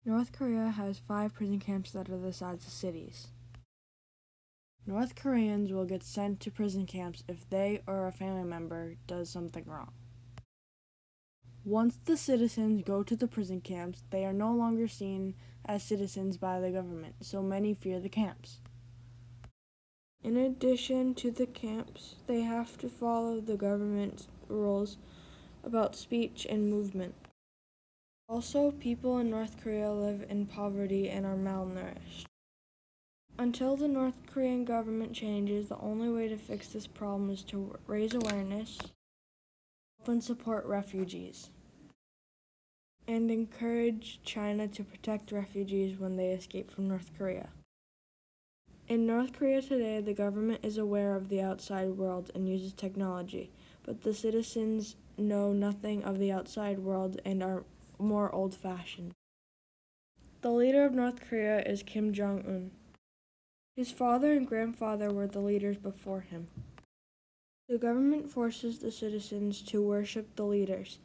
North Korea has 5 prison camps that are the size of cities. North Koreans will get sent to prison camps if they or a family member does something wrong. Once the citizens go to the prison camps, they are no longer seen as citizens by the government, so many fear the camps. In addition to the camps, they have to follow the government's rules about speech and movement. Also, people in North Korea live in poverty and are malnourished. Until the North Korean government changes, the only way to fix this problem is to raise awareness, help and support refugees, and encourage China to protect refugees when they escape from North Korea. In North Korea today, the government is aware of the outside world and uses technology, but the citizens know nothing of the outside world and are more old-fashioned. The leader of North Korea is Kim Jong-un. His father and grandfather were the leaders before him. The government forces the citizens to worship the leaders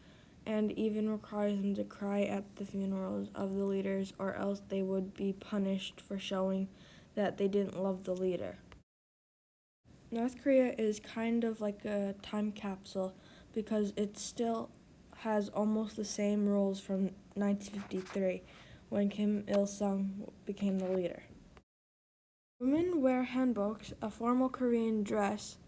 and even requires them to cry at the funerals of the leaders, or else they would be punished for showing that they didn't love the leader. North Korea is kind of like a time capsule because it still has almost the same rules from 1953 when Kim Il-sung became the leader. Women wear hanboks, a formal Korean dress.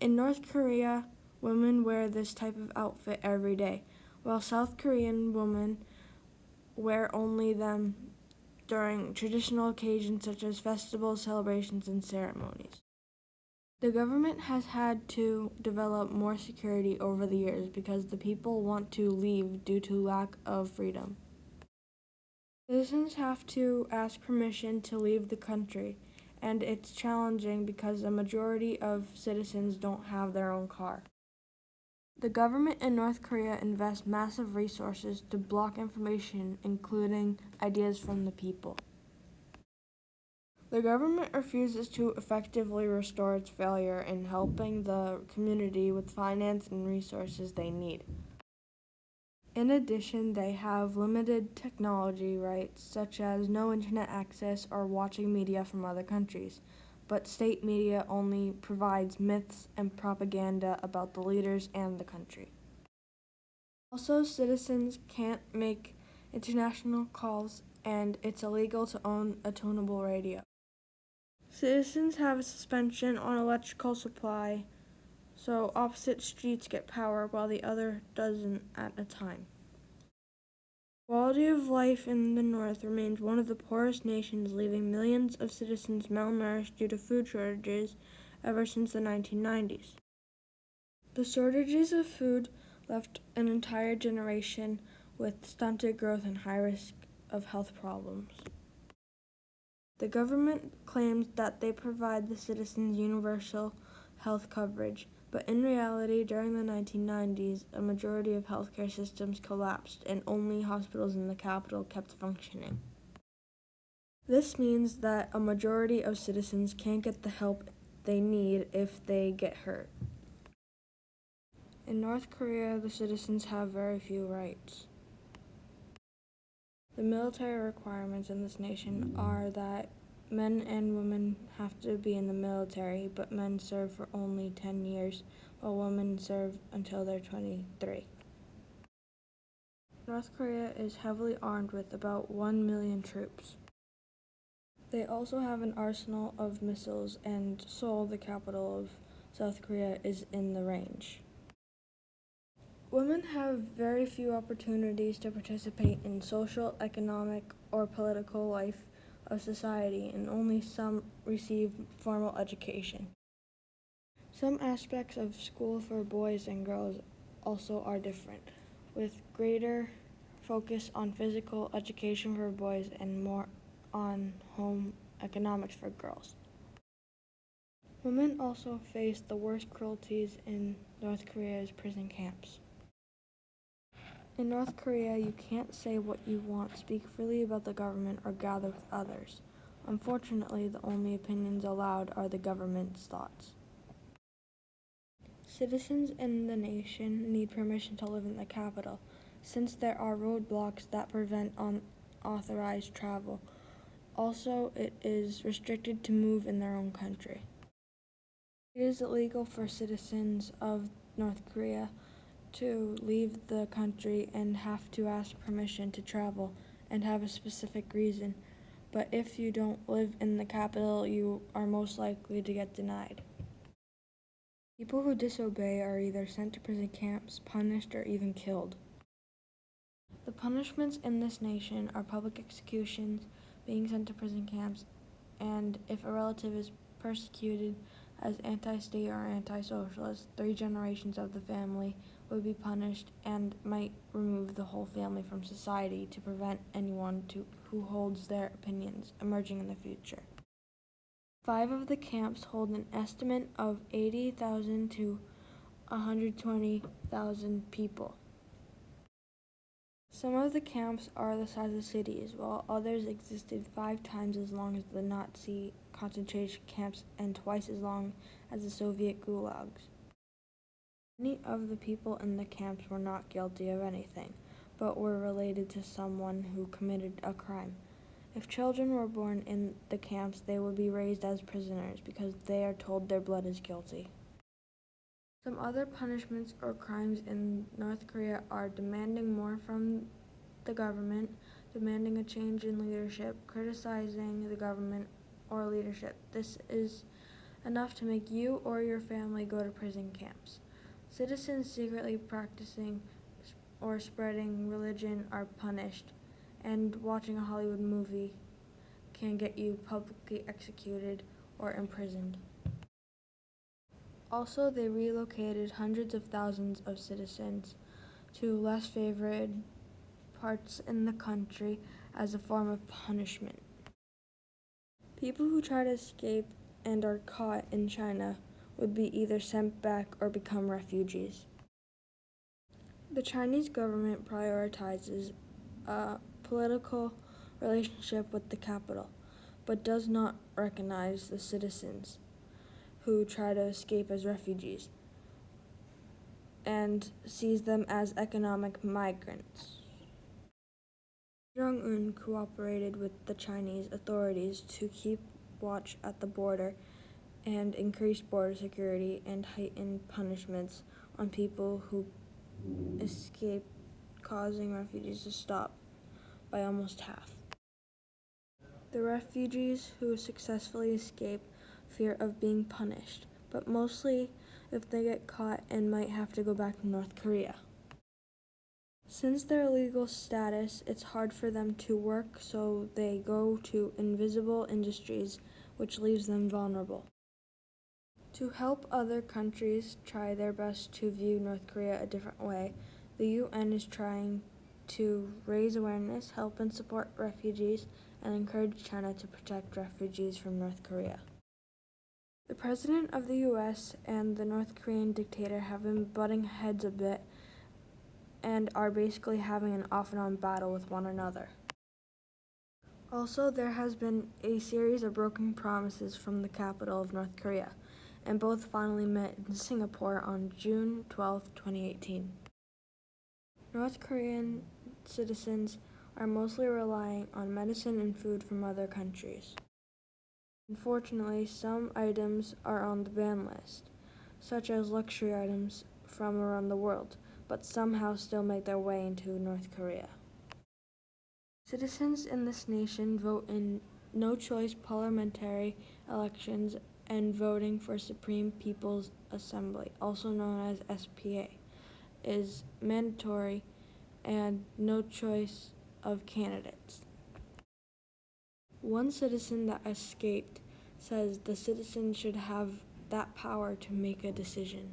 In North Korea, women wear this type of outfit every day, while South Korean women wear only them during traditional occasions such as festivals, celebrations, and ceremonies. The government has had to develop more security over the years because the people want to leave due to lack of freedom. Citizens have to ask permission to leave the country, and it's challenging because a majority of citizens don't have their own car. The government in North Korea invests massive resources to block information, including ideas from the people. The government refuses to effectively restore its failure in helping the community with finance and resources they need. In addition, they have limited technology rights, such as no internet access or watching media from other countries, but state media only provides myths and propaganda about the leaders and the country. Also, citizens can't make international calls, and it's illegal to own a tunable radio. Citizens have a suspension on electrical supply, so opposite streets get power while the other doesn't at a time. Quality of life in the North remains one of the poorest nations, leaving millions of citizens malnourished due to food shortages ever since the 1990s. The shortages of food left an entire generation with stunted growth and high risk of health problems. The government claims that they provide the citizens universal health coverage, but in reality, during the 1990s, a majority of healthcare systems collapsed and only hospitals in the capital kept functioning. This means that a majority of citizens can't get the help they need if they get hurt. In North Korea, the citizens have very few rights. The military requirements in this nation are that men and women have to be in the military, but men serve for only 10 years, while women serve until they're 23. North Korea is heavily armed with about 1 million troops. They also have an arsenal of missiles, and Seoul, the capital of South Korea, is in the range. Women have very few opportunities to participate in social, economic, or political life of society, and only some receive formal education. Some aspects of school for boys and girls also are different, with greater focus on physical education for boys and more on home economics for girls. Women also face the worst cruelties in North Korea's prison camps. In North Korea, you can't say what you want, speak freely about the government, or gather with others. Unfortunately, the only opinions allowed are the government's thoughts. Citizens in the nation need permission to live in the capital, since there are roadblocks that prevent authorized travel. Also, it is restricted to move in their own country. It is illegal for citizens of North Korea to leave the country and have to ask permission to travel and have a specific reason. But if you don't live in the capital, you are most likely to get denied. People who disobey are either sent to prison camps, punished, or even killed. The punishments in this nation are public executions, being sent to prison camps, and if a relative is persecuted as anti-state or anti-socialist, 3 generations of the family would be punished and might remove the whole family from society to prevent anyone who holds their opinions emerging in the future. 5 of the camps hold an estimate of 80,000 to 120,000 people. Some of the camps are the size of cities, while others existed 5 times as long as the Nazi concentration camps and twice as long as the Soviet gulags. Many of the people in the camps were not guilty of anything, but were related to someone who committed a crime. If children were born in the camps, they would be raised as prisoners because they are told their blood is guilty. Some other punishments or crimes in North Korea are demanding more from the government, demanding a change in leadership, criticizing the government or leadership. This is enough to make you or your family go to prison camps. Citizens secretly practicing or spreading religion are punished, and watching a Hollywood movie can get you publicly executed or imprisoned. Also, they relocated hundreds of thousands of citizens to less favored parts in the country as a form of punishment. People who try to escape and are caught in China would be either sent back or become refugees. The Chinese government prioritizes a political relationship with the capital, but does not recognize the citizens who try to escape as refugees and sees them as economic migrants. Jong-un cooperated with the Chinese authorities to keep watch at the border and increase border security and heighten punishments on people who escape, causing refugees to stop by almost half. The refugees who successfully escape fear of being punished, but mostly if they get caught and might have to go back to North Korea. Since their legal status, it's hard for them to work, so they go to invisible industries, which leaves them vulnerable. To help other countries try their best to view North Korea a different way, the UN is trying to raise awareness, help and support refugees, and encourage China to protect refugees from North Korea. The President of the US and the North Korean dictator have been butting heads a bit and are basically having an off-and-on battle with one another. Also, there has been a series of broken promises from the capital of North Korea, and both finally met in Singapore on June 12, 2018. North Korean citizens are mostly relying on medicine and food from other countries. Unfortunately, some items are on the ban list, such as luxury items from around the world, but somehow still make their way into North Korea. Citizens in this nation vote in no-choice parliamentary elections, and voting for Supreme People's Assembly, also known as SPA, is mandatory and no choice of candidates. One citizen that escaped says the citizen should have that power to make a decision.